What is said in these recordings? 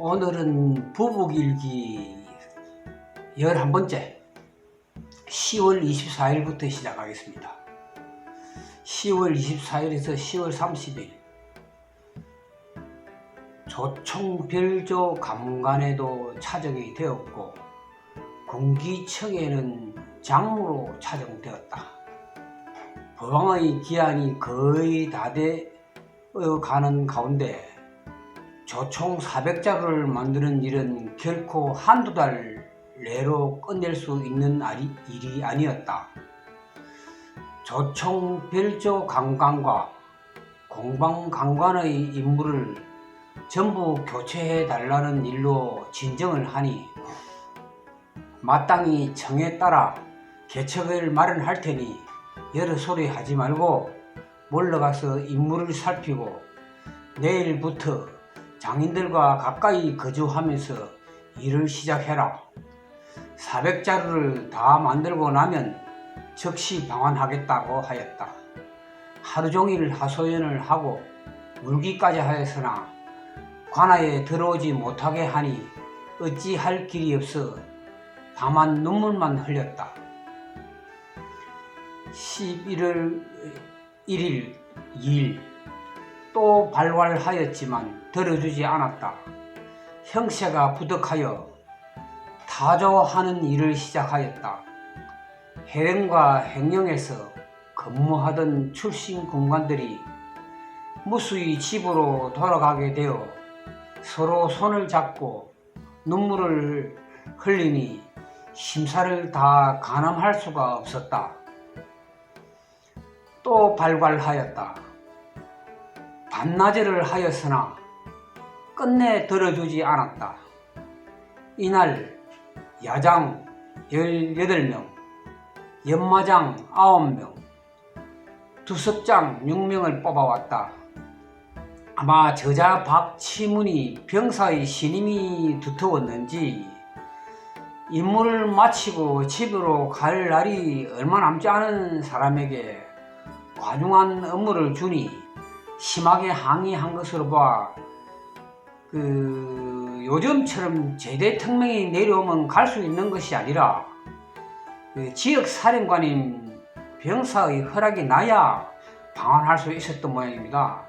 오늘은 부부일기 11번째 10월 24일부터 시작하겠습니다. 10월 24일에서 10월 30일 조총별조 감관에도 차정이 되었고 군기청에는 장으로 차정되었다. 법왕의 기한이 거의 다 되어 가는 가운데 조총 400자루를 만드는 일은 결코 한두 달 내로 끝낼 수 있는 일이 아니었다. 조총 별조 강관과 공방 강관의 임무를 전부 교체해 달라는 일로 진정을 하니 마땅히 청에 따라 개척을 마련할 테니 여러 소리 하지 말고 몰러가서 임무를 살피고 내일부터 장인들과 가까이 거주하면서 일을 시작해라. 400자루를 다 만들고 나면 즉시 방한하겠다고 하였다. 하루 종일 하소연을 하고 울기까지 하였으나 관아에 들어오지 못하게 하니 어찌할 길이 없어 다만 눈물만 흘렸다. 11월 1일 2일 또 발활하였지만 들어주지 않았다. 형세가 부득하여 타조하는 일을 시작하였다. 해령과 행령에서 근무하던 출신 군관들이 무수히 집으로 돌아가게 되어 서로 손을 잡고 눈물을 흘리니 심사를 다 가늠할 수가 없었다. 또 발발하였다. 반나절을 하였으나 끝내 들어주지 않았다. 이날 야장 18명, 연마장 9명, 두석장 6명을 뽑아왔다. 아마 저자 박치문이 병사의 신임이 두터웠는지 임무를 마치고 집으로 갈 날이 얼마 남지 않은 사람에게 과중한 업무를 주니 심하게 항의한 것으로 봐 요즘처럼 제대 특명이 내려오면 갈 수 있는 것이 아니라 지역 사령관인 병사의 허락이 나야 방한할 수 있었던 모양입니다.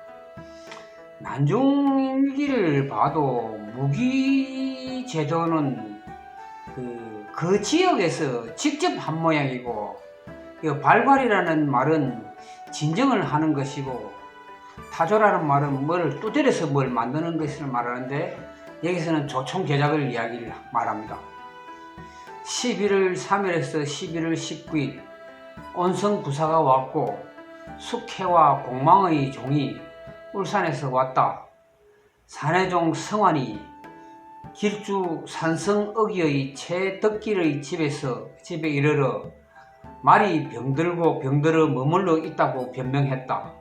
난중일기를 봐도 무기 제도는 그 지역에서 직접 한 모양이고 발괄이라는 말은 진정을 하는 것이고 타조라는 말은 뭘 두드려서 뭘 만드는 것을 말하는데 여기서는 조총 제작을 이야기를 말합니다. 11월 3일에서 11월 19일 온성 부사가 왔고 숙해와 공망의 종이 울산에서 왔다. 산해종 성환이 길주 산성어기의 최덕길의 집에 이르러 말이 병들고 병들어 머물러 있다고 변명했다.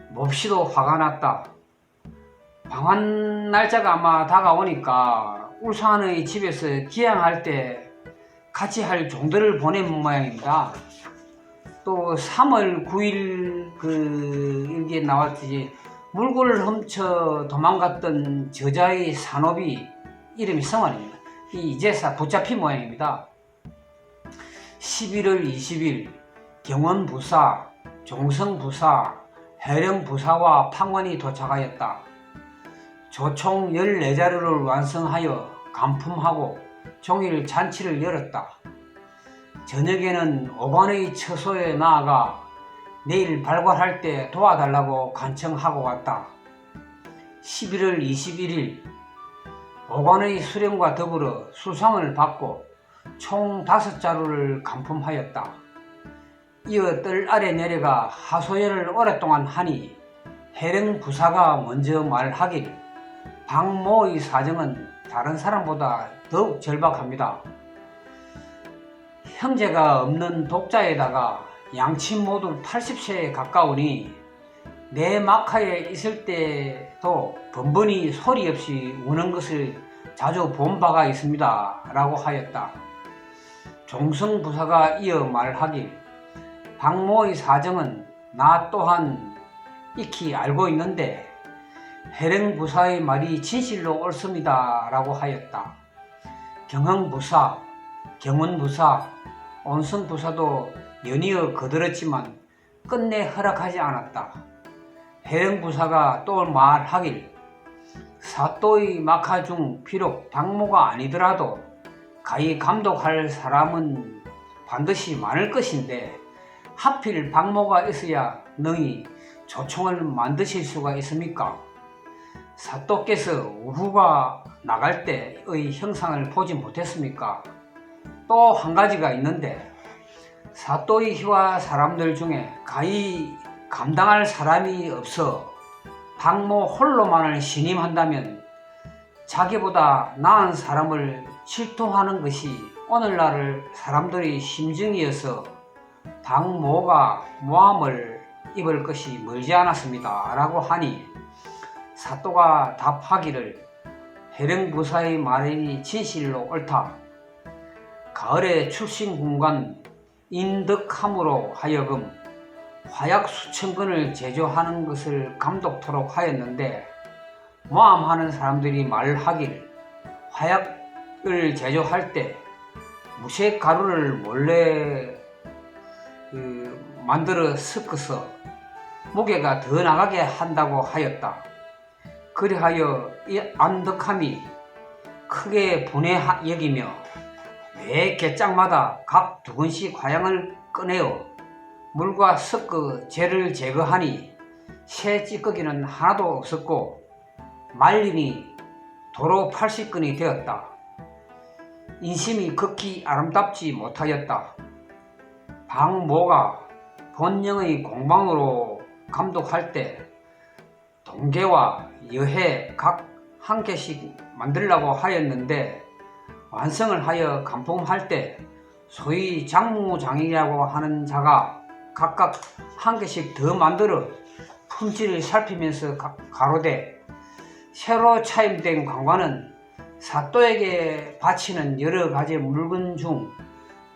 몹시도 화가 났다. 방한 날짜가 아마 다가오니까 울산의 집에서 기양할 때 같이 할 종들을 보낸 모양입니다. 또 3월 9일 일기에 나왔듯이 물건을 훔쳐 도망갔던 저자의 산업이 이름이 성환입니다. 이제사 붙잡힌 모양입니다. 11월 20일 경원부사, 종성부사, 해령부사와 판관이 도착하였다. 조총 14자루를 완성하여 간품하고 종일 잔치를 열었다. 저녁에는 오관의 처소에 나아가 내일 발괄할 때 도와달라고 간청하고 왔다. 11월 21일 오관의 수령과 더불어 수상을 받고 총 5자루를 간품하였다. 이어 뜰 아래 내려가 하소연을 오랫동안 하니 해령 부사가 먼저 말하길 박모의 사정은 다른 사람보다 더욱 절박합니다. 형제가 없는 독자에다가 양친 모두 80세에 가까우니 내 막하에 있을 때도 번번이 소리 없이 우는 것을 자주 본 바가 있습니다. 라고 하였다. 종성부사가 이어 말하길 박모의 사정은 나 또한 익히 알고 있는데 해령부사의 말이 진실로 옳습니다 라고 하였다. 경흥부사, 경운부사, 온성부사도 연이어 거들었지만 끝내 허락하지 않았다. 해령부사가 또 말하길 사또의 막하 중 비록 박모가 아니더라도 가히 감독할 사람은 반드시 많을 것인데 하필 박모가 있어야 능히 조총을 만드실 수가 있습니까? 사또께서 우후가 나갈 때의 형상을 보지 못했습니까? 또 한 가지가 있는데 사또의 희와 사람들 중에 가히 감당할 사람이 없어 박모 홀로만을 신임한다면 자기보다 나은 사람을 질투하는 것이 오늘날 사람들의 심정이어서 박모가 모함을 입을 것이 멀지 않았습니다 라고 하니 사또가 답하기를 해령부사의 말이 진실로 옳다. 가을에 출신군관 인덕함으로 하여금 화약 수천 건을 제조하는 것을 감독토록 하였는데 모함하는 사람들이 말하길 화약을 제조할 때 무색 가루를 몰래 만들어 섞어서 무게가 더 나가게 한다고 하였다. 그리하여 이 안덕함이 크게 분해 여기며 매 개짝마다 각 2건씩 화약을 꺼내어 물과 섞어 재를 제거하니 새 찌꺼기는 하나도 없었고 말리니 도로 80건이 되었다. 인심이 극히 아름답지 못하였다. 박모가 본령의 공방으로 감독할 때 동계와 여해 각 한 개씩 만들라고 하였는데 완성을 하여 간품할 때 소위 장무장이라고 하는 자가 각각 한 개씩 더 만들어 품질을 살피면서 가로되 새로 차임된 관관은 사또에게 바치는 여러 가지 물건 중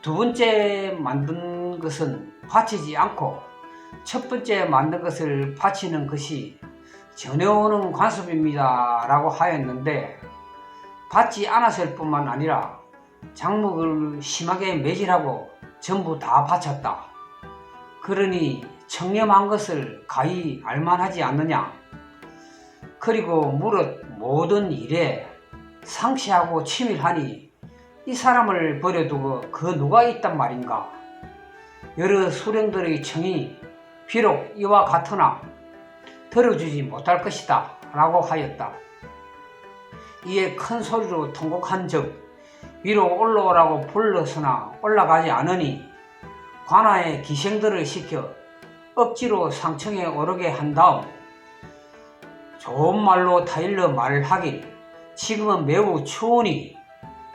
2번째 만든 것은 바치지 않고 첫 번째 만든 것을 바치는 것이 전해오는 관습입니다 라고 하였는데 받지 않았을 뿐만 아니라 장목을 심하게 매질하고 전부 다 바쳤다. 그러니 청렴한 것을 가히 알만하지 않느냐. 그리고 무릇 모든 일에 상시하고 치밀하니 이 사람을 버려두고 그 누가 있단 말인가. 여러 수령들의 청이 비록 이와 같으나 들어주지 못할 것이다 라고 하였다. 이에 큰 소리로 통곡한 즉 위로 올라오라고 불렀으나 올라가지 않으니 관아에 기생들을 시켜 억지로 상층에 오르게 한 다음 좋은 말로 타일러 말을 하길 지금은 매우 추우니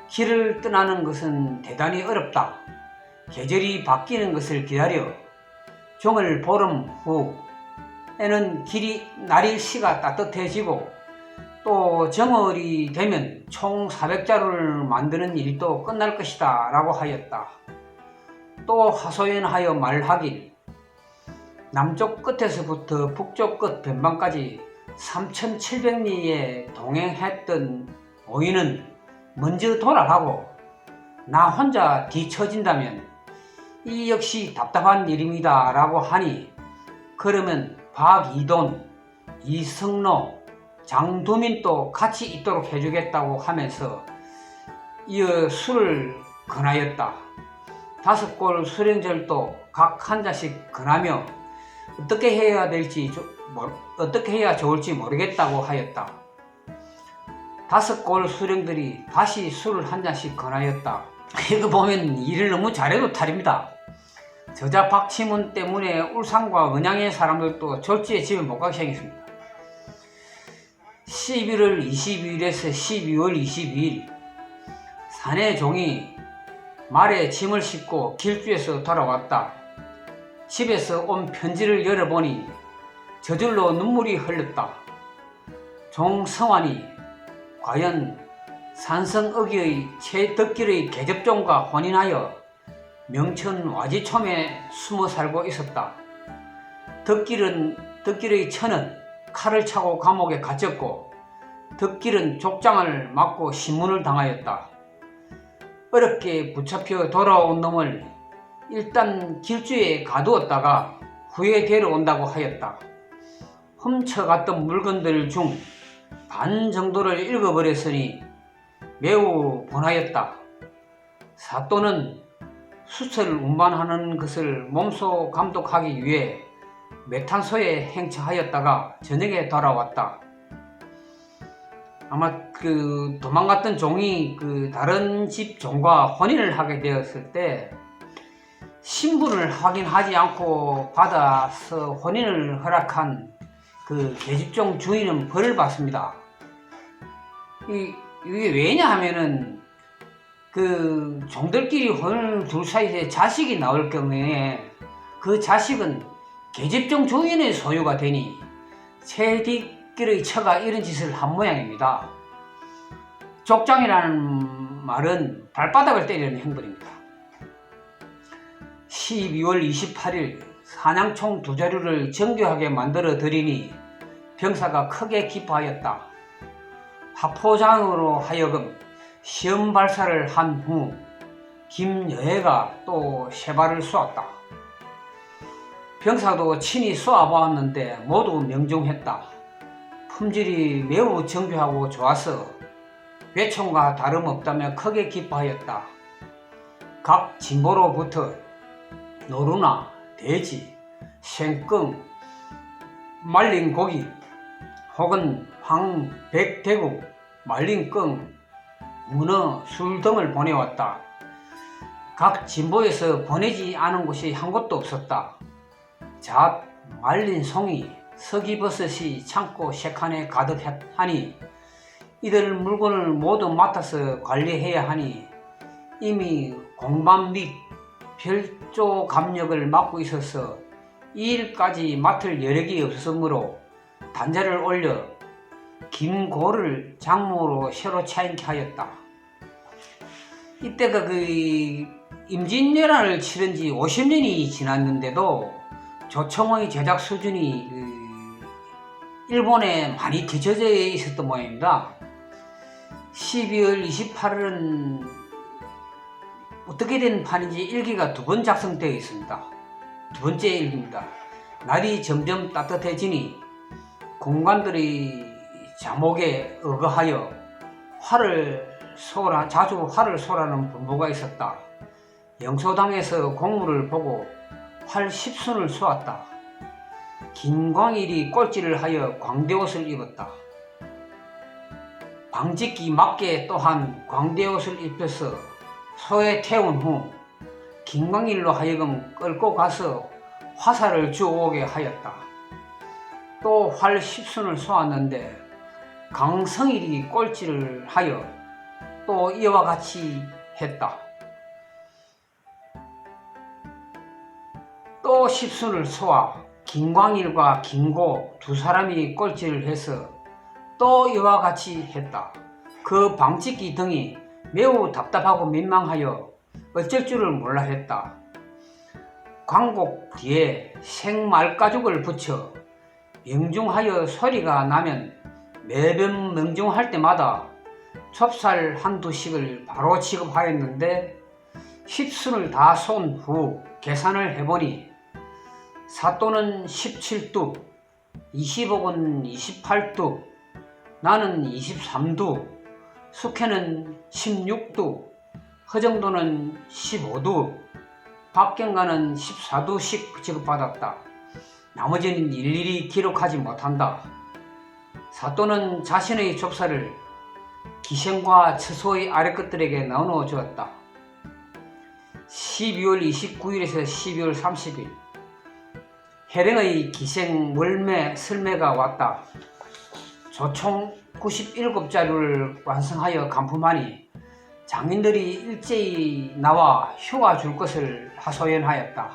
길을 떠나는 것은 대단히 어렵다. 계절이 바뀌는 것을 기다려 종을 보름 후에는 날이 시가 따뜻해지고 또 정월이 되면 총 400자루를 만드는 일도 끝날 것이다 라고 하였다. 또 하소연하여 말하길 남쪽 끝에서부터 북쪽 끝 변방까지 3700리에 동행했던 오인은 먼저 돌아가고 나 혼자 뒤처진다면 이 역시 답답한 일입니다 라고 하니 그러면 박이돈, 이성로, 장두민도 같이 있도록 해주겠다고 하면서 이어 술을 권하였다. 5골 수령절도 각 한 잔씩 권하며 어떻게 해야 좋을지 모르겠다고 하였다. 5골 수령들이 다시 술을 한 잔씩 권하였다. 이거 보면 일을 너무 잘해도 탈입니다. 저자 박치문 때문에 울산과 은양의 사람들도 졸지에 집에 못 가게 생겼습니다. 11월 22일에서 12월 22일 사내 종이 말에 짐을 싣고 길주에서 돌아왔다. 집에서 온 편지를 열어보니 저절로 눈물이 흘렀다. 종 성환이 과연 산성ը기의 최덕길의 계접종과 혼인하여 명천 와지촌에 숨어 살고 있었다. 덕길의 처는 칼을 차고 감옥에 갇혔고 덕길은 족장을 맞고 신문을 당하였다. 어렵게 붙잡혀 돌아온 놈을 일단 길주에 가두었다가 후에 데려온다고 하였다. 훔쳐갔던 물건들 중 반 정도를 읽어버렸으니 매우 분하였다. 사또는 수철 운반하는 것을 몸소 감독하기 위해 메탄소에 행차하였다가 저녁에 돌아왔다. 아마 도망갔던 종이 다른 집 종과 혼인을 하게 되었을 때 신분을 확인하지 않고 받아서 혼인을 허락한 계집종 주인은 벌을 받습니다. 이게 왜냐 하면은 종들끼리 혼을 둘 사이에 자식이 나올 경우에 그 자식은 계집종 주인의 소유가 되니 채뒷길의 처가 이런 짓을 한 모양입니다. 족장이라는 말은 발바닥을 때리는 행벌입니다. 12월 28일 사냥총 2자루를 정교하게 만들어 드리니 병사가 크게 기뻐하였다. 화포장으로 하여금 시험 발사를 한 후 김여애가 또 3발을 쏘았다. 병사도 친히 쏘아보았는데 모두 명중했다. 품질이 매우 정교하고 좋아서 외총과 다름없다며 크게 기뻐하였다. 각 진보로부터 노루나 돼지, 생끙, 말린 고기 혹은 황, 백, 대구, 말린 끙, 문어, 술 등을 보내왔다. 각 진보에서 보내지 않은 곳이 한 곳도 없었다. 잣, 말린 송이, 서기버섯이 창고 세칸에 가득하니 이들 물건을 모두 맡아서 관리해야 하니 이미 공반 및 별조 감력을 맡고 있어서 이 일까지 맡을 여력이 없으므로 단자를 올려 김고를 장모로 새로 차인케 하였다. 이때가 임진왜란을 치른 지 50년이 지났는데도 조청의 제작 수준이 일본에 많이 뒤처져 있었던 모양입니다. 12월 28일은 어떻게 된 판인지 일기가 2번 작성되어 있습니다. 2번째 일기입니다. 날이 점점 따뜻해지니 공관들이 잠옥에 의거하여 자주 활을 쏘라는 분부가 있었다. 영소당에서 공무를 보고 활 10순을 쏘았다. 김광일이 꼴찌를 하여 광대옷을 입었다. 방직기 맞게 또한 광대옷을 입혀서 소에 태운 후 김광일로 하여금 끌고 가서 화살을 주워오게 하였다. 또 활 10순을 쏘았는데 강성일이 꼴찌를 하여 또 이와 같이 했다. 또 10순을 쏘아 김광일과 김고 2사람이 꼴찌를 해서 또 이와 같이 했다. 그 방직기 등이 매우 답답하고 민망하여 어쩔 줄을 몰라 했다. 광곡 뒤에 생말가죽을 붙여 명중하여 소리가 나면 매번 명중할 때마다 좁쌀 1~2씩을 바로 지급하였는데 10순을 다 쏜 후 계산을 해보니 사또는 17두, 20억은 28두, 나는 23두, 숙회는 16두, 허정도는 15두, 박경가는 14두씩 지급받았다. 나머지는 일일이 기록하지 못한다. 사또는 자신의 좁쌀을 기생과 처소의 아랫것들에게 나누어 주었다. 12월 29일에서 12월 30일 해령의 기생 월매 설매가 왔다. 조총 97자루를 완성하여 간품하니 장인들이 일제히 나와 휴가 줄 것을 하소연하였다.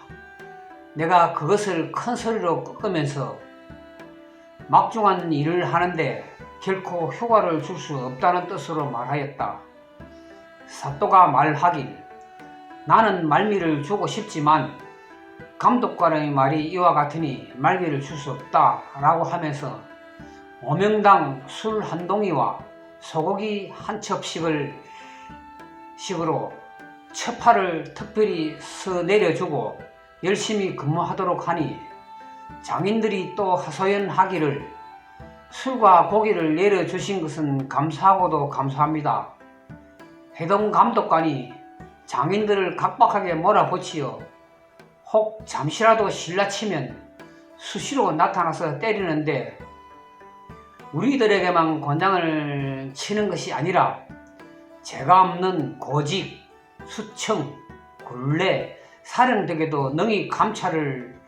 내가 그것을 큰 소리로 끄면서 막중한 일을 하는데 결코 휴가를 줄 수 없다는 뜻으로 말하였다. 사또가 말하길 나는 말미를 주고 싶지만 감독관의 말이 이와 같으니 말미를 줄 수 없다 라고 하면서 오명당 술 한 동이와 소고기 한 첩씩으로 처파를 특별히 서 내려주고 열심히 근무하도록 하니 장인들이 또 하소연하기를 술과 고기를 내려주신 것은 감사하고도 감사합니다. 해동 감독관이 장인들을 각박하게 몰아붙이어 혹 잠시라도 실라치면 수시로 나타나서 때리는데 우리들에게만 권장을 치는 것이 아니라 죄가 없는 고직, 수청, 굴레, 사령 등에도 능히 검찰을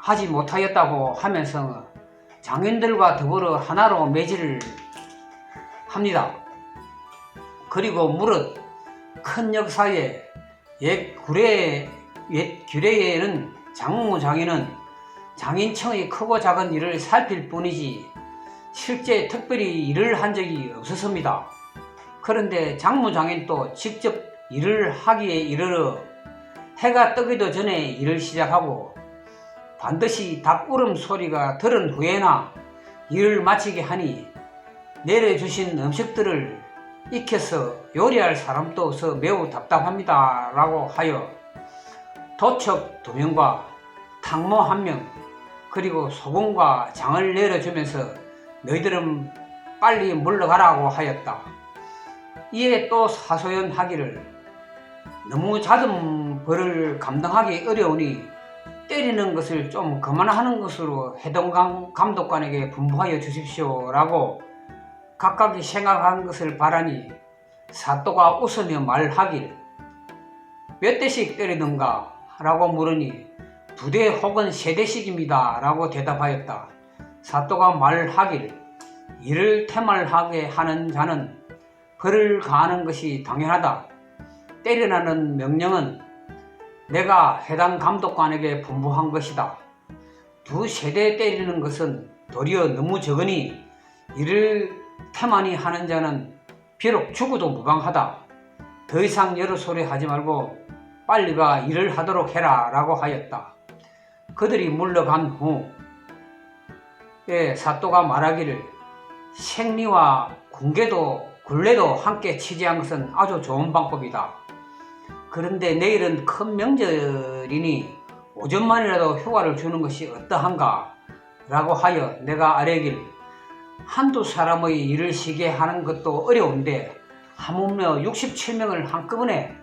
하지 못하였다고 하면서 장인들과 더불어 하나로 매질을 합니다. 그리고 무릇 큰 역사에 옛 규례에는 장무장인은 장인청의 크고 작은 일을 살필 뿐이지 실제 특별히 일을 한 적이 없었습니다. 그런데 장무장인도 직접 일을 하기에 이르러 해가 뜨기도 전에 일을 시작하고 반드시 닭울음 소리가 들은 후에나 일을 마치게 하니 내려주신 음식들을 익혀서 요리할 사람도 없어 매우 답답합니다 라고 하여 도척 2명과 탕모 1명 그리고 소금과 장을 내려주면서 너희들은 빨리 물러가라고 하였다. 이에 또 하소연하기를 너무 잦은 벌을 감당하기 어려우니 때리는 것을 좀 그만하는 것으로 해동 감독관에게 분부하여 주십시오 라고 각각이 생각한 것을 바라니 사또가 웃으며 말하길 몇 대씩 때리는가 라고 물으니 2대 혹은 3대씩입니다 라고 대답하였다. 사또가 말하길 이를 태말하게 하는 자는 벌을 가하는 것이 당연하다. 때리라는 명령은 내가 해당 감독관에게 분부한 것이다. 2-3대 때리는 것은 도리어 너무 적으니 이를 태만히 하는 자는 비록 죽어도 무방하다. 더 이상 여러 소리 하지 말고 빨리가 일을 하도록 해라 라고 하였다. 그들이 물러간 후 사또가 말하기를 생리와 굴레도 함께 치지한 것은 아주 좋은 방법이다. 그런데 내일은 큰 명절이니 오전만이라도 휴가를 주는 것이 어떠한가 라고 하여 내가 아뢰길 한두 사람의 일을 쉬게 하는 것도 어려운데 하물며 67명을 한꺼번에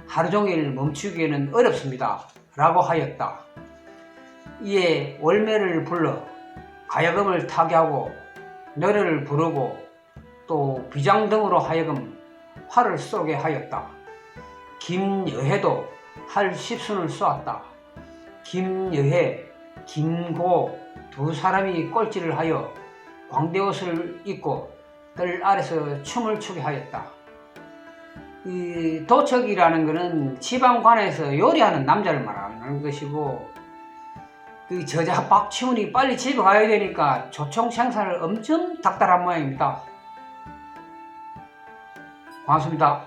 하루종일 멈추기에는 어렵습니다 라고 하였다. 이에 월매를 불러 가야금을 타게 하고 노래를 부르고 또 비장 등으로 하여금 활을 쏘게 하였다. 김여해도 활 10순을 쏘았다. 김여해, 김고 2사람이 꼴찌를 하여 광대옷을 입고 뜰 아래서 춤을 추게 하였다. 이 도척이라는 것은 지방관에서 요리하는 남자를 말하는 것이고 그 저자 박치훈이 빨리 집에 가야 되니까 조총 생산을 엄청 닥달한 모양입니다. 고맙습니다.